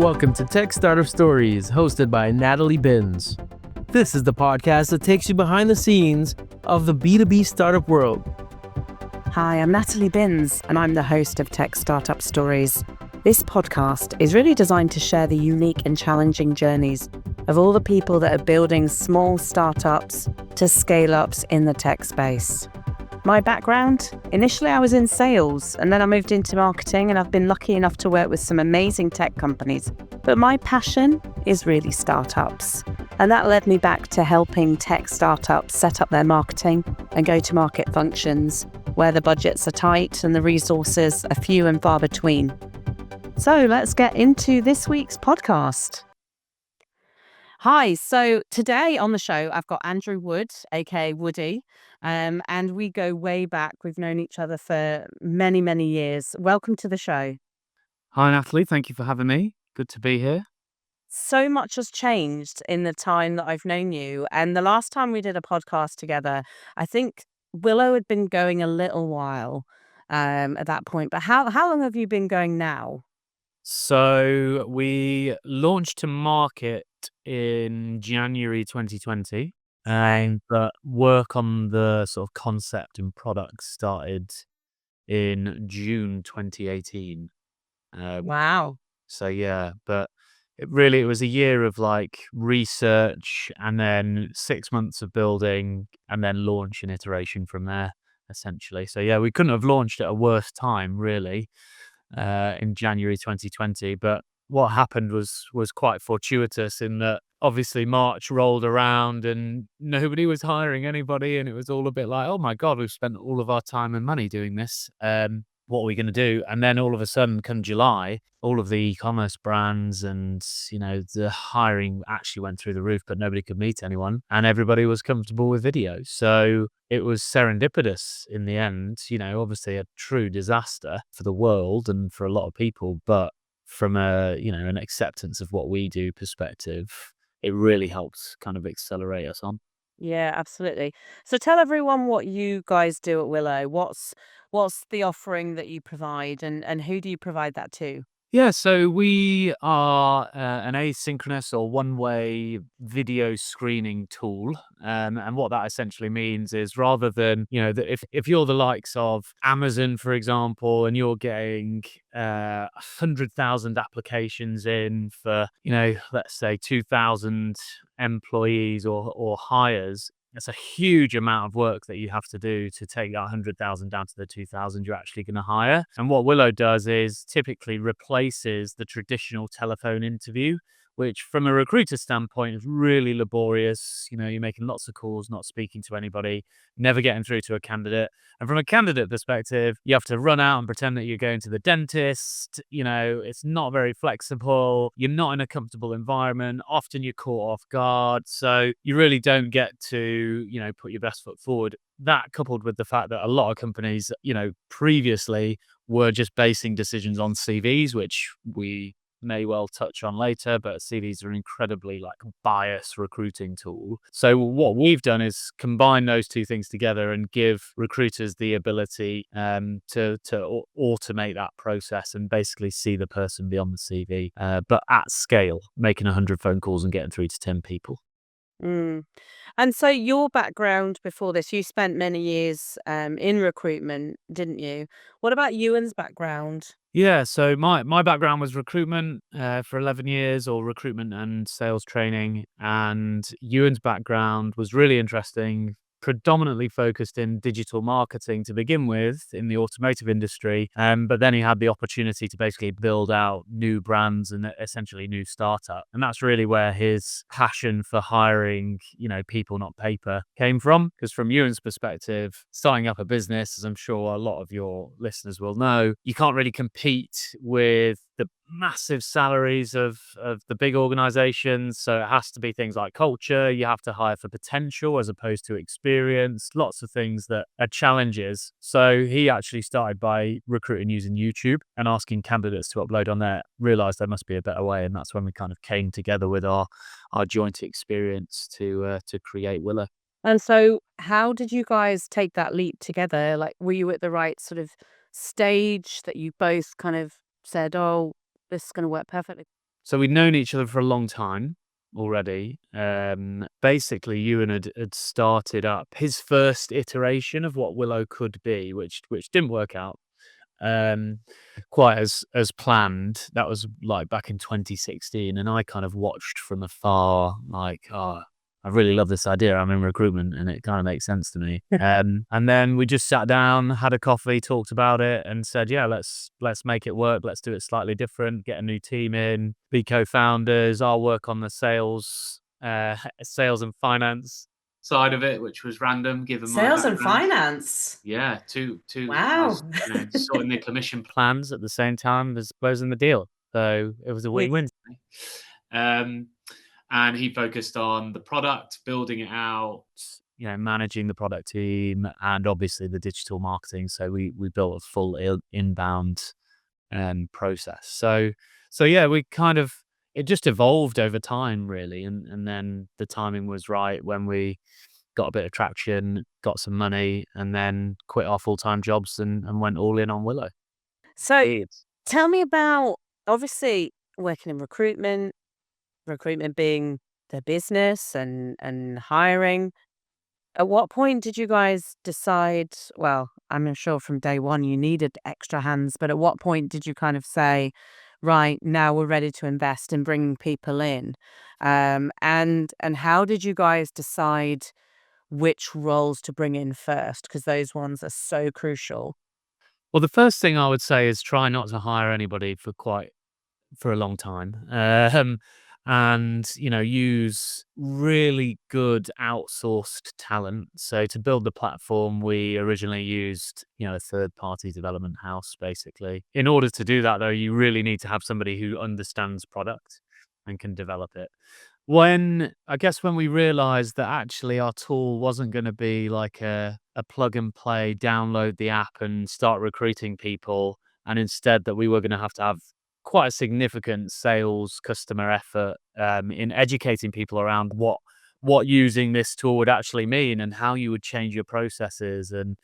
Welcome to Tech Startup Stories, hosted by Natalie Binns. This is the podcast that takes you behind the scenes of the B2B startup world. Hi, I'm Natalie Binns, and I'm the host of Tech Startup Stories. This podcast is really designed to share the unique and challenging journeys of all the people that are building small startups to scale-ups in the tech space. My background? Initially, I was in sales, and then I moved into marketing, and I've been lucky enough to work with some amazing tech companies. But my passion is really startups. And that led me back to helping tech startups set up their marketing and go-to-market functions where the budgets are tight and the resources are few and far between. So let's get into this week's podcast. Hi, so today on the show, I've got Andrew Wood, aka Woody, and we go way back. We've known each other for many, many years. Welcome to the show. Hi, Natalie. Thank you for having me. Good to be here. So much has changed in the time that I've known you. And the last time we did a podcast together, I think Willo had been going a little while at that point. But how long have you been going now? So we launched to market in January 2020, but work on the sort of concept and product started in June 2018. Wow. So yeah, but it was a year of like research and then 6 months of building and then launch and iteration from there, essentially. So yeah, we couldn't have launched at a worse time, really, in January 2020. But what happened was quite fortuitous in that obviously March rolled around and nobody was hiring anybody, and it was all a bit like, oh my God, we've spent all of our time and money doing this. What are we going to do? And then all of a sudden, come July, all of the e-commerce brands and, the hiring actually went through the roof, but nobody could meet anyone and everybody was comfortable with video. So it was serendipitous in the end, obviously a true disaster for the world and for a lot of people, but from an acceptance of what we do perspective, it really helps kind of accelerate us on. Yeah, absolutely. So tell everyone what you guys do at Willo. What's the offering that you provide, and who do you provide that to? Yeah, so we are an asynchronous or one-way video screening tool, and what that essentially means is rather than that if you're the likes of Amazon, for example, and you're getting 100,000 applications in for let's say 2,000 employees or hires. It's a huge amount of work that you have to do to take that 100,000 down to the 2,000 you're actually going to hire. And what Willo does is typically replaces the traditional telephone interview, which from a recruiter standpoint is really laborious. You're making lots of calls, not speaking to anybody, never getting through to a candidate. And from a candidate perspective, you have to run out and pretend that you're going to the dentist. It's not very flexible. You're not in a comfortable environment. Often you're caught off guard. So you really don't get to, put your best foot forward. That coupled with the fact that a lot of companies, previously were just basing decisions on CVs, which we may well touch on later, but CVs are an incredibly biased recruiting tool. So what we've done is combine those two things together and give recruiters the ability to automate that process and basically see the person beyond the CV, but at scale, making 100 phone calls and getting through to 10 people. Mm. And so your background before this, you spent many years in recruitment, didn't you? What about Ewan's background? Yeah, so my background was recruitment for 11 years, or recruitment and sales training. And Ewan's background was really interesting, predominantly focused in digital marketing to begin with in the automotive industry. But then he had the opportunity to basically build out new brands and essentially new startup. And that's really where his passion for hiring, people, not paper, came from. Because from Ewan's perspective, starting up a business, as I'm sure a lot of your listeners will know, you can't really compete with the massive salaries of the big organizations. So it has to be things like culture. You have to hire for potential as opposed to experience. Lots of things that are challenges. So he actually started by recruiting using YouTube and asking candidates to upload on there. Realized there must be a better way, and that's when we kind of came together with our joint experience to create Willo. And so how did you guys take that leap together? Like, were you at the right sort of stage that you both kind of said, oh, this is going to work perfectly? So we'd known each other for a long time already. Basically, Ewan had started up his first iteration of what Willow could be, which didn't work out um, quite as planned. That was like back in 2016, and I kind of watched from afar, like, oh, I really love this idea. I'm in recruitment, and it kind of makes sense to me. And then we just sat down, had a coffee, talked about it, and said, yeah, let's make it work. Let's do it slightly different. Get a new team in, be co-founders. I'll work on the sales and finance side of it, which was random given my Sales and background. finance. Yeah, two Wow. guys, sorting their commission plans at the same time as closing the deal. So it was a win-win. Um, and he focused on the product, building it out, managing the product team, and obviously the digital marketing. So we built a full inbound process. So yeah, we kind of, it just evolved over time really, and then the timing was right when we got a bit of traction, got some money, and then quit our full-time jobs and went all in on Willow. So tell me about, obviously, working in recruitment being the business and hiring. At what point did you guys decide, well, I'm sure from day one you needed extra hands, but at what point did you kind of say, right, now we're ready to invest in bringing people in? And how did you guys decide which roles to bring in first? Because those ones are so crucial. Well, the first thing I would say is try not to hire anybody for a long time. And use really good outsourced talent. So to build the platform, we originally used, a third-party development house, basically. In order to do that, though, you really need to have somebody who understands product and can develop it. I guess when we realized that actually our tool wasn't going to be like a plug and play, download the app and start recruiting people, and instead that we were going to have quite a significant sales customer effort in educating people around what using this tool would actually mean and how you would change your processes, and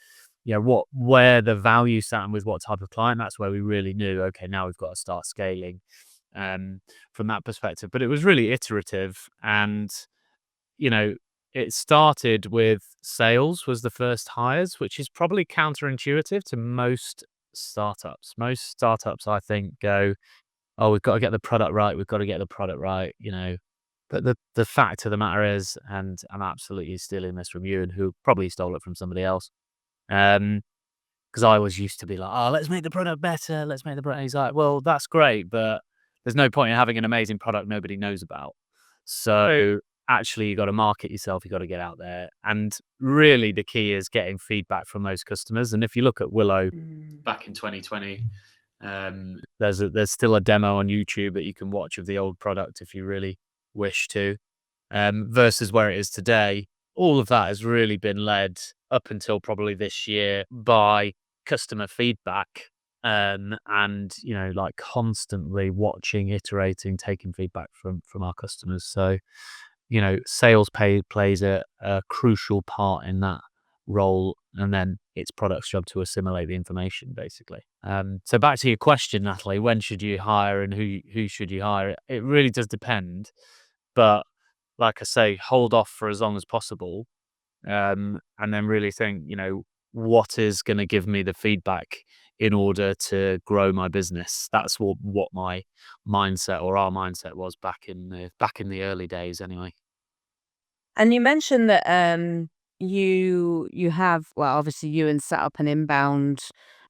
where the value sat and with what type of client. That's where we really knew, okay, now we've got to start scaling from that perspective. But it was really iterative, and it started with sales was the first hires, which is probably counterintuitive to most startups. Most startups, I think, go, oh, we've got to get the product right. We've got to get the product right, But the fact of the matter is, and I'm absolutely stealing this from you, and who probably stole it from somebody else, because I was used to be like, oh, let's make the product better. Let's make the product. And he's like, well, that's great, but there's no point in having an amazing product nobody knows about. So actually, you got to market yourself. You got to get out there, and really, the key is getting feedback from those customers. And if you look at Willow back in 2020. There's still a demo on YouTube that you can watch of the old product if you really wish to, versus where it is today. All of that has really been led up until probably this year by customer feedback, and like constantly watching, iterating, taking feedback from our customers. So sales plays a crucial part in that role, and then it's product's job to assimilate the information, basically. So back to your question, Natalie, when should you hire and who should you hire? It really does depend, but like I say, hold off for as long as possible, and then really think, what is going to give me the feedback in order to grow my business. That's what my mindset, or our mindset, was back in the early days, anyway. And you mentioned that you have, well, obviously you and set up an inbound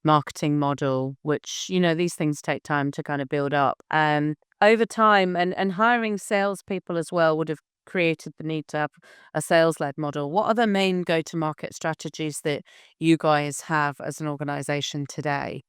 marketing model, which these things take time to kind of build up. Over time, and hiring salespeople as well would have created the need to have a sales-led model. What are the main go-to-market strategies that you guys have as an organization today?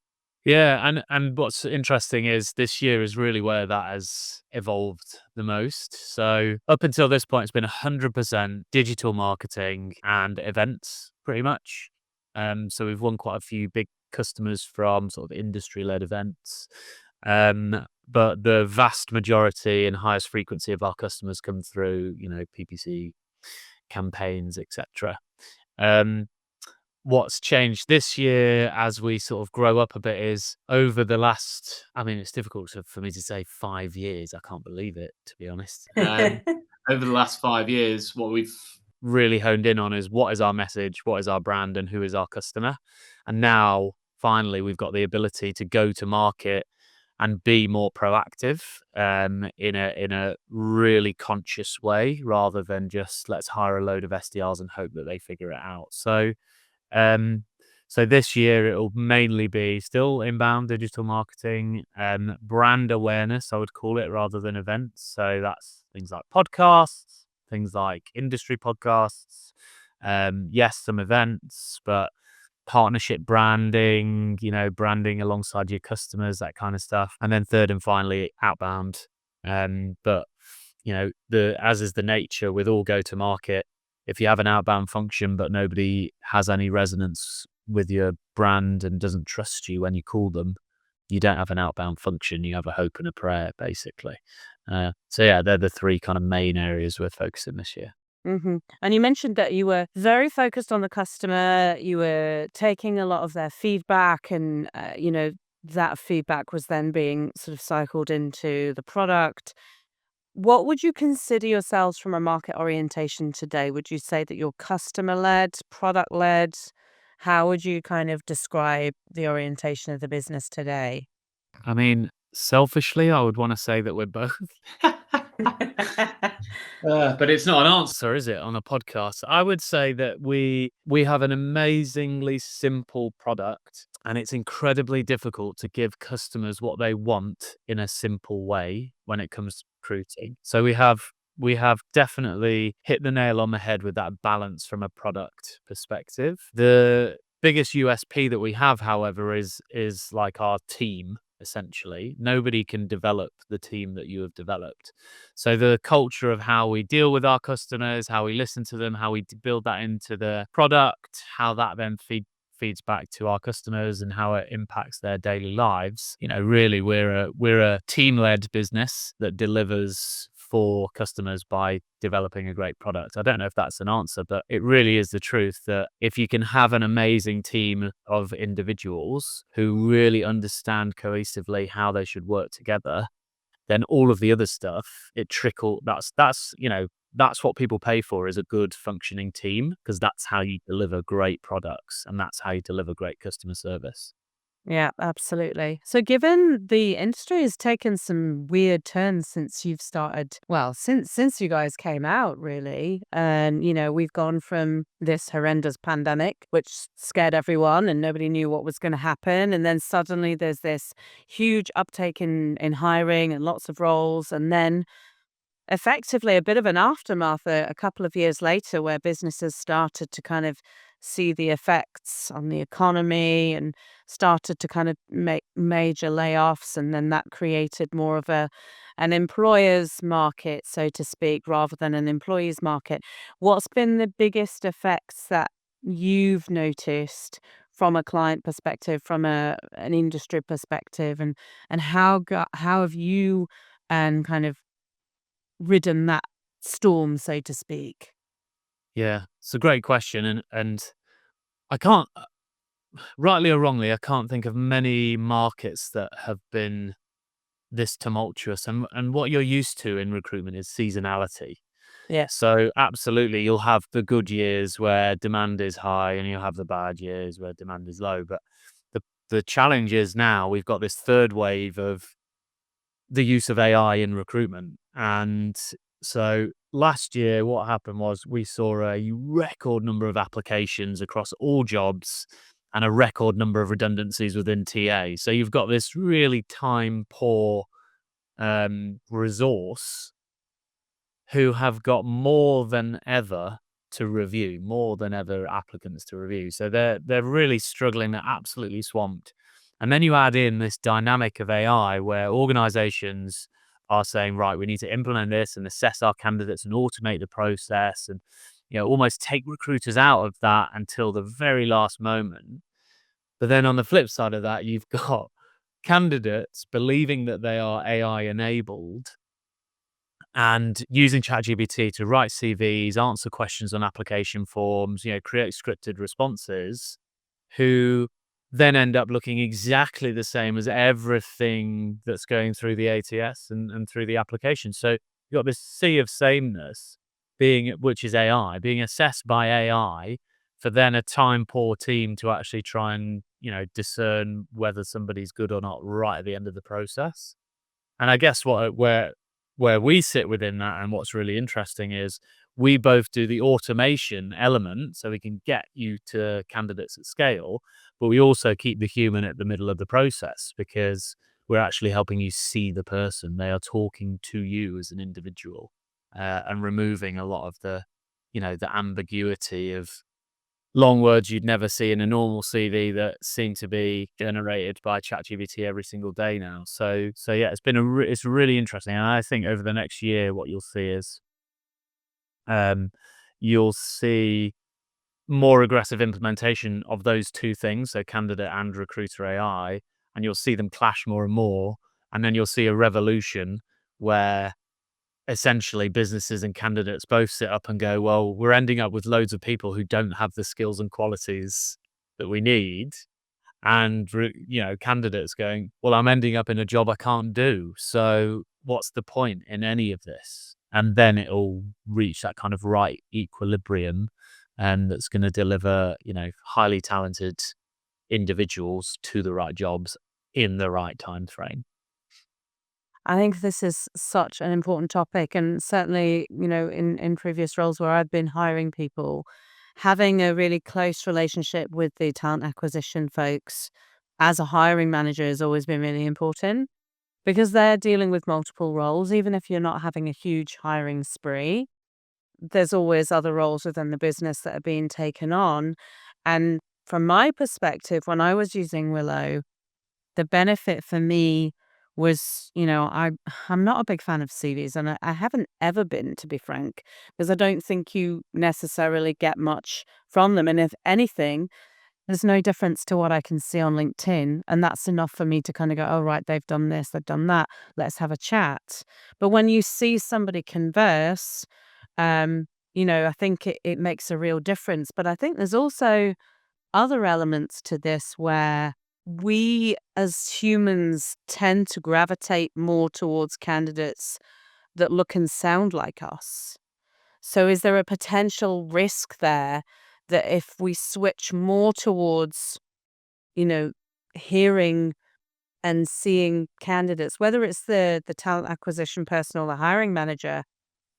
Yeah, and what's interesting is this year is really where that has evolved the most. So up until this point, it's been 100% digital marketing and events, pretty much. So we've won quite a few big customers from sort of industry-led events. But the vast majority and highest frequency of our customers come through, PPC campaigns, etc. what's changed this year as we sort of grow up a bit is over the last, I mean, it's difficult for me to say 5 years. I can't believe it, to be honest. Over the last 5 years, what we've really honed in on is what is our message, what is our brand, and who is our customer. And now, finally, we've got the ability to go to market and be more proactive in a really conscious way, rather than just let's hire a load of SDRs and hope that they figure it out. Um, so this year it'll mainly be still inbound digital marketing, brand awareness, I would call it, rather than events. So that's things like podcasts, things like industry podcasts, yes, some events, but partnership branding, branding alongside your customers, that kind of stuff. And then third and finally, outbound. But as is the nature with all go to market, if you have an outbound function but nobody has any resonance with your brand and doesn't trust you when you call them, you don't have an outbound function. You have a hope and a prayer, basically. So yeah, they're the three kind of main areas we're focusing this year. And you mentioned that you were very focused on the customer. You were taking a lot of their feedback, and that feedback was then being sort of cycled into the product. What would you consider yourselves from a market orientation today? Would you say that you're customer-led, product-led? How would you kind of describe the orientation of the business today? I mean, selfishly, I would want to say that we're both. But it's not an answer, is it, on a podcast? I would say that we have an amazingly simple product, and it's incredibly difficult to give customers what they want in a simple way when it comes to recruiting. So we have definitely hit the nail on the head with that balance from a product perspective. The biggest USP that we have, however, is like our team. Essentially, nobody can develop the team that you have developed. So the culture of how we deal with our customers, how we listen to them, how we build that into the product, how that then feeds back to our customers and how it impacts their daily lives. Really, we're a team-led business that delivers for customers by developing a great product. I don't know if that's an answer, but it really is the truth that if you can have an amazing team of individuals who really understand cohesively how they should work together, then all of the other stuff, that's what people pay for, is a good functioning team, because that's how you deliver great products and that's how you deliver great customer service. Yeah, absolutely. So given the industry has taken some weird turns since you've started, well, since you guys came out, really. And, we've gone from this horrendous pandemic, which scared everyone and nobody knew what was going to happen. And then suddenly there's this huge uptake in hiring and lots of roles. And then effectively a bit of an aftermath a couple of years later, where businesses started to kind of see the effects on the economy and started to kind of make major layoffs, and then that created more of an employer's market, so to speak, rather than an employee's market. What's been the biggest effects that you've noticed from a client perspective, from an industry perspective, and how have you and kind of ridden that storm, so to speak? Yeah, it's a great question, and I can't, rightly or wrongly, I can't think of many markets that have been this tumultuous. And what you're used to in recruitment is seasonality. Yeah. So absolutely, you'll have the good years where demand is high, and you'll have the bad years where demand is low. But the challenge is now we've got this third wave of the use of AI in recruitment. And so last year, what happened was we saw a record number of applications across all jobs and a record number of redundancies within TA. So you've got this really time poor resource who have got more than ever to review, more than ever applicants to review. So they're really struggling. They're absolutely swamped. And then you add in this dynamic of AI where organizations are saying, right, we need to implement this and assess our candidates and automate the process and almost take recruiters out of that until the very last moment. But then on the flip side of that, you've got candidates believing that they are AI enabled and using ChatGPT to write CVs, answer questions on application forms, create scripted responses, who then end up looking exactly the same as everything that's going through the ATS and through the application. So you've got this sea of sameness which is AI, being assessed by AI for then a time poor team to actually try and, discern whether somebody's good or not right at the end of the process. And I guess where we sit within that and what's really interesting is we both do the automation element so we can get you to candidates at scale, but we also keep the human at the middle of the process because we're actually helping you see the person. They are talking to you as an individual, and removing a lot of the ambiguity of long words you'd never see in a normal CV that seem to be generated by ChatGPT every single day now. So yeah, it's really interesting, and I think over the next year, what you'll see is, you'll see more aggressive implementation of those two things, so candidate and recruiter AI, and you'll see them clash more and more, and then you'll see a revolution where essentially businesses and candidates both sit up and go, well, we're ending up with loads of people who don't have the skills and qualities that we need. And, candidates going, well, I'm ending up in a job I can't do. So what's the point in any of this? And then it'll reach that kind of right equilibrium, and that's going to deliver, highly talented individuals to the right jobs in the right time frame. I think this is such an important topic. And certainly, in previous roles where I've been hiring people, having a really close relationship with the talent acquisition folks as a hiring manager has always been really important because they're dealing with multiple roles. Even if you're not having a huge hiring spree, there's always other roles within the business that are being taken on. And from my perspective, when I was using Willow, the benefit for me was, I'm not a big fan of CVs, and I haven't ever been, to be frank, because I don't think you necessarily get much from them. And if anything, there's no difference to what I can see on LinkedIn. And that's enough for me to kind of go, oh, right, they've done this, they've done that. Let's have a chat. But when you see somebody converse, I think it makes a real difference. But I think there's also other elements to this where we as humans tend to gravitate more towards candidates that look and sound like us. So is there a potential risk there that if we switch more towards, you know, hearing and seeing candidates, whether it's the talent acquisition person or the hiring manager,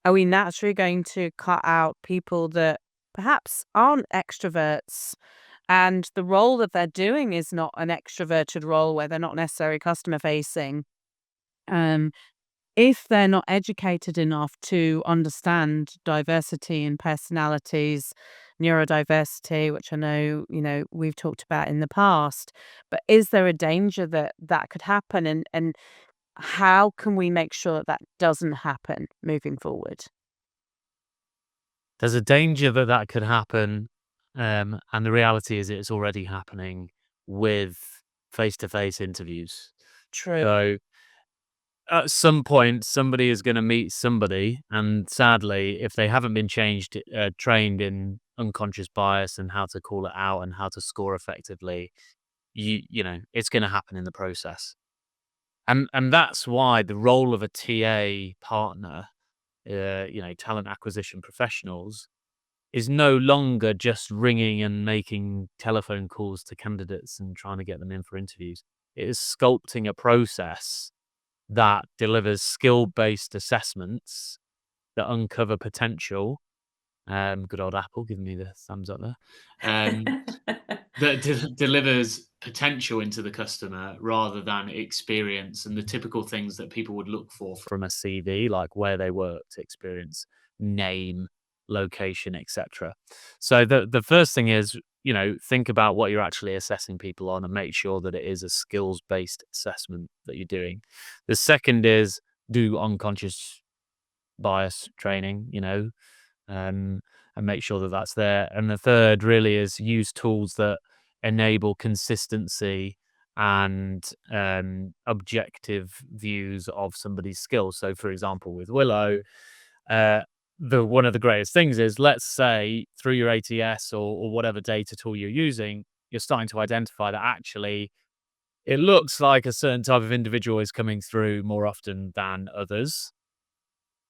are we naturally going to cut out people that perhaps aren't extroverts and the role that they're doing is not an extroverted role where they're not necessarily customer facing? Um, if they're not educated enough to understand diversity in personalities, neurodiversity, which I know, we've talked about in the past, but is there a danger that that could happen? And how can we make sure that that doesn't happen moving forward? There's a danger that that could happen, and the reality is it's already happening with face-to-face interviews. True. So at some point, somebody is going to meet somebody, and sadly, if they haven't been trained in unconscious bias and how to call it out and how to score effectively, it's going to happen in the process. And that's why the role of a TA partner, talent acquisition professionals, is no longer just ringing and making telephone calls to candidates and trying to get them in for interviews. It is sculpting a process that delivers skill-based assessments that uncover potential. Good old Apple giving me the thumbs up there. That delivers potential into the customer rather than experience and the typical things that people would look for from a CV, like where they worked, experience, name, location, etc. So the first thing is, think about what you're actually assessing people on and make sure that it is a skills-based assessment that you're doing. The second is do unconscious bias training, and make sure that that's there. And the third really is use tools that enable consistency and objective views of somebody's skills. So, for example, with Willow, the one of the greatest things is, let's say through your ATS or whatever data tool you're using, you're starting to identify that actually it looks like a certain type of individual is coming through more often than others.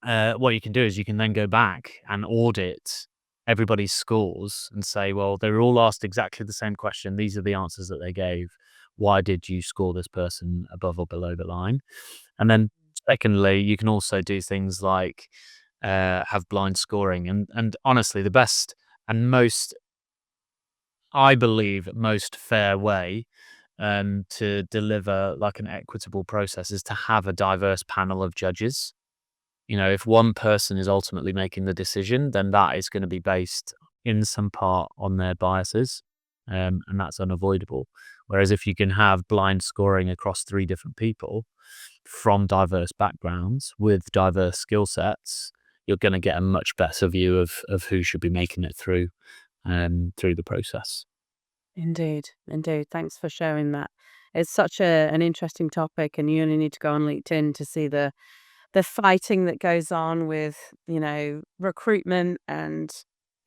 What you can do is you can then go back and audit everybody's scores and say, well, they were all asked exactly the same question. These are the answers that they gave. Why did you score this person above or below the line? And then secondly, you can also do things like have blind scoring. And honestly, the best and most, I believe, most fair way to deliver like an equitable process is to have a diverse panel of judges. If one person is ultimately making the decision, then that is going to be based in some part on their biases, and that's unavoidable. Whereas if you can have blind scoring across 3 different people from diverse backgrounds with diverse skill sets, you're going to get a much better view of who should be making it through the process. Indeed, indeed. Thanks for sharing that. It's such an interesting topic, and you only need to go on LinkedIn to see the fighting that goes on with, recruitment and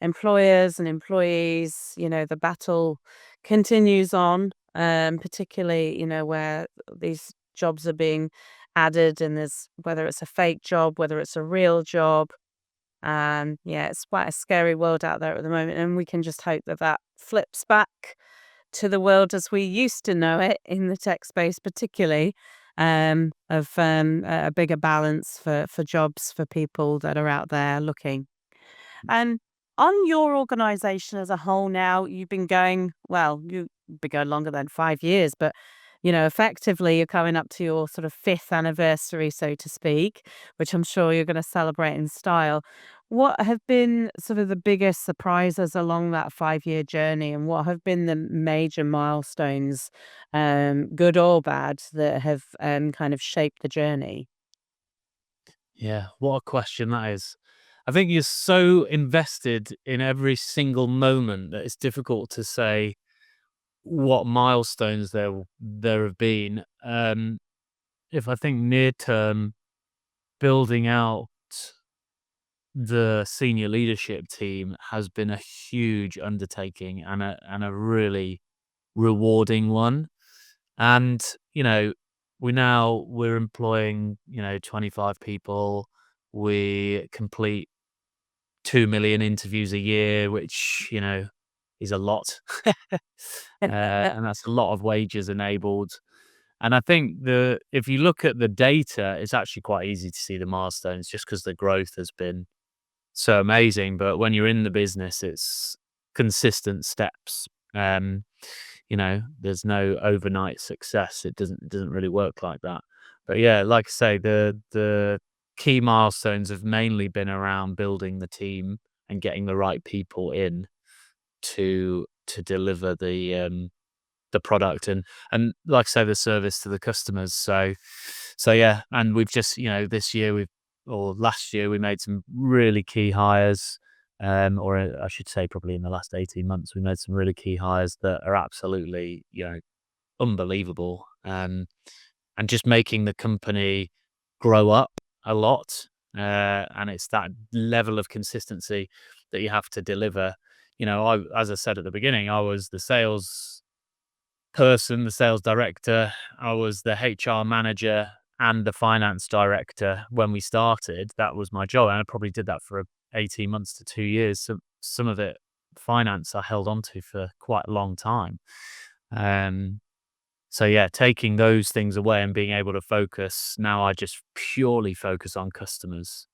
employers and employees. The battle continues on, particularly, where these jobs are being added, and there's whether it's a fake job, whether it's a real job. Yeah, it's quite a scary world out there at the moment, and we can just hope that that flips back to the world as we used to know it in the tech space, particularly, of a bigger balance for jobs for people that are out there looking. And on your organization as a whole now, you've been going, well, you've been going longer than 5 years, but effectively you're coming up to your sort of 5th anniversary, so to speak, which I'm sure you're going to celebrate in style. What have been sort of the biggest surprises along that 5-year journey, and what have been the major milestones, good or bad, that have kind of shaped the journey? Yeah, what a question that is. I think you're so invested in every single moment that it's difficult to say what milestones there have been. If I think near term, building out the senior leadership team has been a huge undertaking and a really rewarding one. And we're employing 25 people. We complete 2 million interviews a year, which is a lot. And that's a lot of wages enabled. And I think if you look at the data, it's actually quite easy to see the milestones just because the growth has been so amazing. But when you're in the business, it's consistent steps. There's no overnight success. It doesn't really work like that. But yeah, like I say, the key milestones have mainly been around building the team and getting the right people in to deliver the product and like I say, the service to the customers. So yeah, and we've just this year or last year we made some really key hires, or I should say probably in the last 18 months we made some really key hires that are absolutely unbelievable, and just making the company grow up a lot, and it's that level of consistency that you have to deliver. As I said at the beginning, I was the sales person, the sales director. I was the HR manager and the finance director when we started. That was my job, and I probably did that for 18 months to 2 years. So some of it, finance, I held on to for quite a long time. So yeah, taking those things away and being able to focus, now I just purely focus on customers.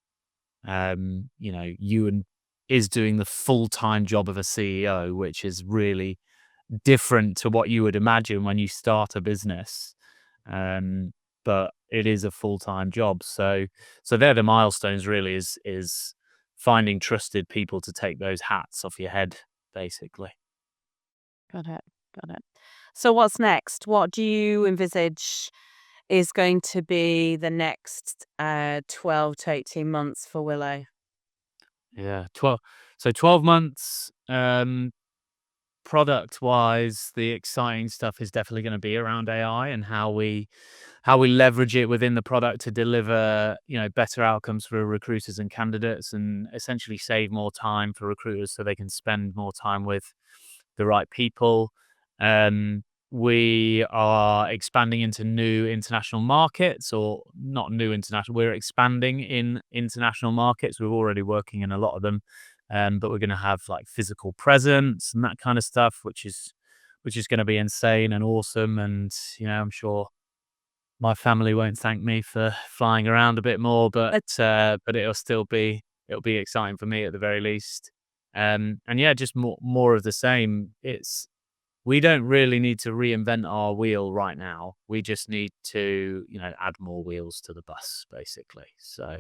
Ewan is doing the full-time job of a CEO, which is really different to what you would imagine when you start a business. But it is a full-time job. So they're the milestones really, is finding trusted people to take those hats off your head, basically. Got it. Got it. So what's next? What do you envisage is going to be the next 12 to 18 months for Willow? Yeah, 12 months, product wise, the exciting stuff is definitely going to be around AI and how we leverage it within the product to deliver, better outcomes for recruiters and candidates, and essentially save more time for recruiters so they can spend more time with the right people. Um, we are expanding into new international markets, or not new international. We're expanding in international markets. We're already working in a lot of them, but we're going to have like physical presence and that kind of stuff, which is going to be insane and awesome. And I'm sure my family won't thank me for flying around a bit more, but it'll be exciting for me at the very least. And yeah, just more of the same. We don't really need to reinvent our wheel right now. We just need to, add more wheels to the bus, basically. So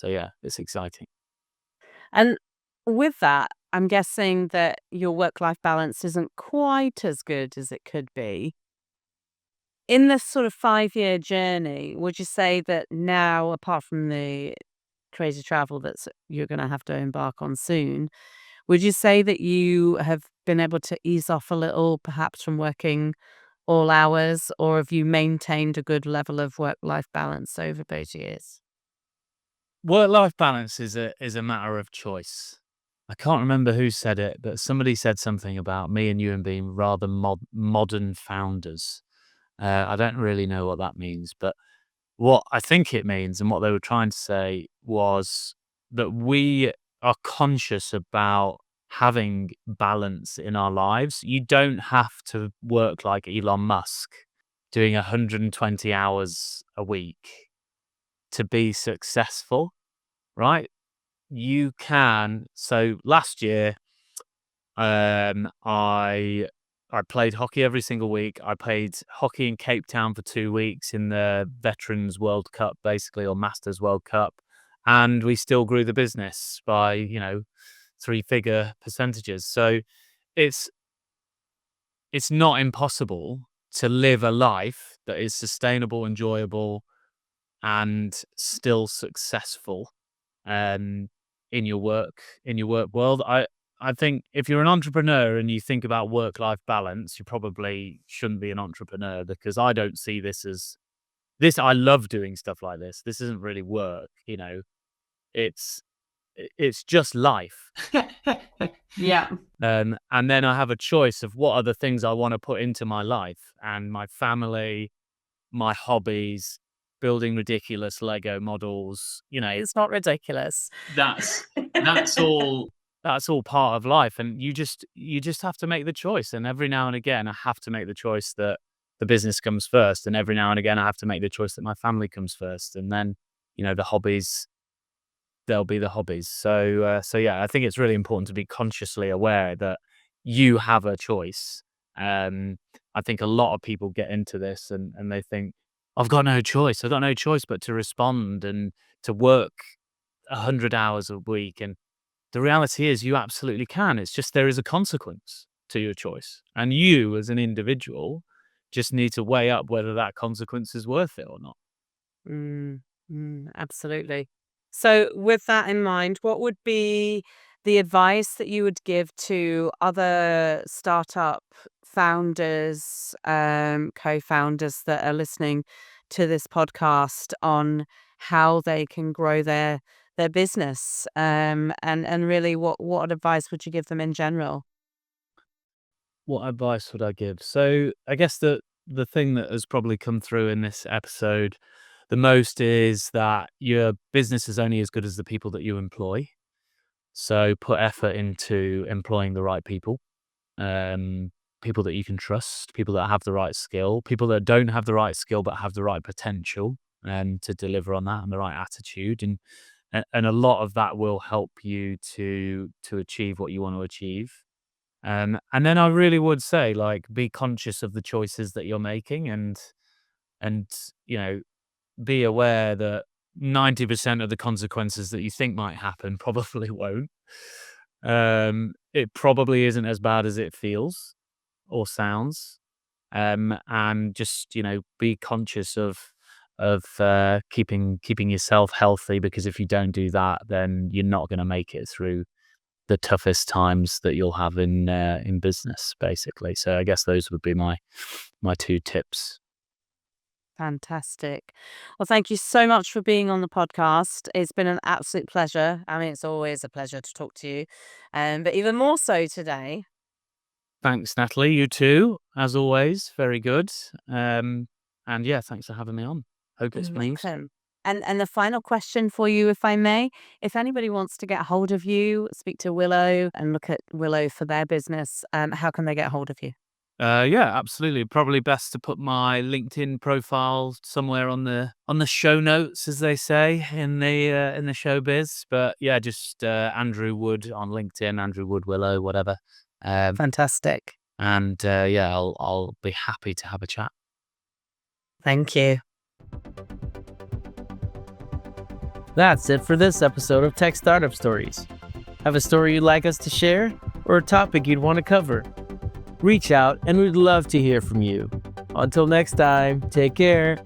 yeah, it's exciting. And with that, I'm guessing that your work-life balance isn't quite as good as it could be. In this sort of 5-year journey, would you say that now, apart from the crazy travel you're gonna have to embark on soon, would you say that you have been able to ease off a little, perhaps from working all hours, or have you maintained a good level of work-life balance over those years? Work-life balance is a matter of choice. I can't remember who said it, but somebody said something about me and you and being rather modern founders. I don't really know what that means, but what I think it means and what they were trying to say was that we are conscious about having balance in our lives. You don't have to work like Elon Musk doing 120 hours a week to be successful, right? You can. So last year, I played hockey every single week. I played hockey in Cape Town for 2 weeks in the Veterans World Cup, basically, or Masters World Cup, and we still grew the business by 3-figure percentages. So it's it's not impossible to live a life that is sustainable, enjoyable, and still successful um, in your work world. I think if you're an entrepreneur and you think about work-life balance, you probably shouldn't be an entrepreneur, because I don't see this as this. I love doing stuff like this. This isn't really work, It's it's just life. Yeah. And then I have a choice of what other things I want to put into my life and my family, my hobbies, building ridiculous Lego models. It's not ridiculous. That's that's all that's all part of life, and you just have to make the choice. And every now and again I have to make the choice that the business comes first, and every now and again I have to make the choice that my family comes first, and then the hobbies, they'll be the hobbies. So yeah, I think it's really important to be consciously aware that you have a choice. I think a lot of people get into this and they think, I've got no choice. I've got no choice but to respond and to work 100 hours a week. And the reality is you absolutely can. It's just there is a consequence to your choice. And you as an individual just need to weigh up whether that consequence is worth it or not. Absolutely. So, with that in mind, what would be the advice that you would give to other startup founders, co-founders that are listening to this podcast on how they can grow their business? And really, what advice would you give them in general? What advice would I give? So I guess the thing that has probably come through in this episode the most is that your business is only as good as the people that you employ. So put effort into employing the right people, um, people that you can trust, people that have the right skill, people that don't have the right skill but have the right potential, to deliver on that, and the right attitude, and a lot of that will help you to achieve what you want to achieve. And then I really would say, like, be conscious of the choices that you're making, and you know be aware that 90% of the consequences that you think might happen probably won't. It probably isn't as bad as it feels or sounds. And just be conscious of keeping yourself healthy, because if you don't do that, then you're not going to make it through the toughest times that you'll have in business, basically. So I guess those would be my two tips. Fantastic. Well, thank you so much for being on the podcast. It's been an absolute pleasure. I mean, it's always a pleasure to talk to you, but even more so today. Thanks, Natalie. You too, as always. Very good. And yeah, thanks for having me on. Hope it's been Welcome. And the final question for you, if I may, if anybody wants to get hold of you, speak to Willo and look at Willo for their business, how can they get hold of you? Yeah, absolutely. Probably best to put my LinkedIn profile somewhere on the show notes, as they say in the showbiz. But yeah, just Andrew Wood on LinkedIn, Andrew Wood Willo, whatever. Fantastic. And yeah, I'll be happy to have a chat. Thank you. That's it for this episode of Tech Startup Stories. Have a story you'd like us to share or a topic you'd want to cover? Reach out and we'd love to hear from you. Until next time, take care.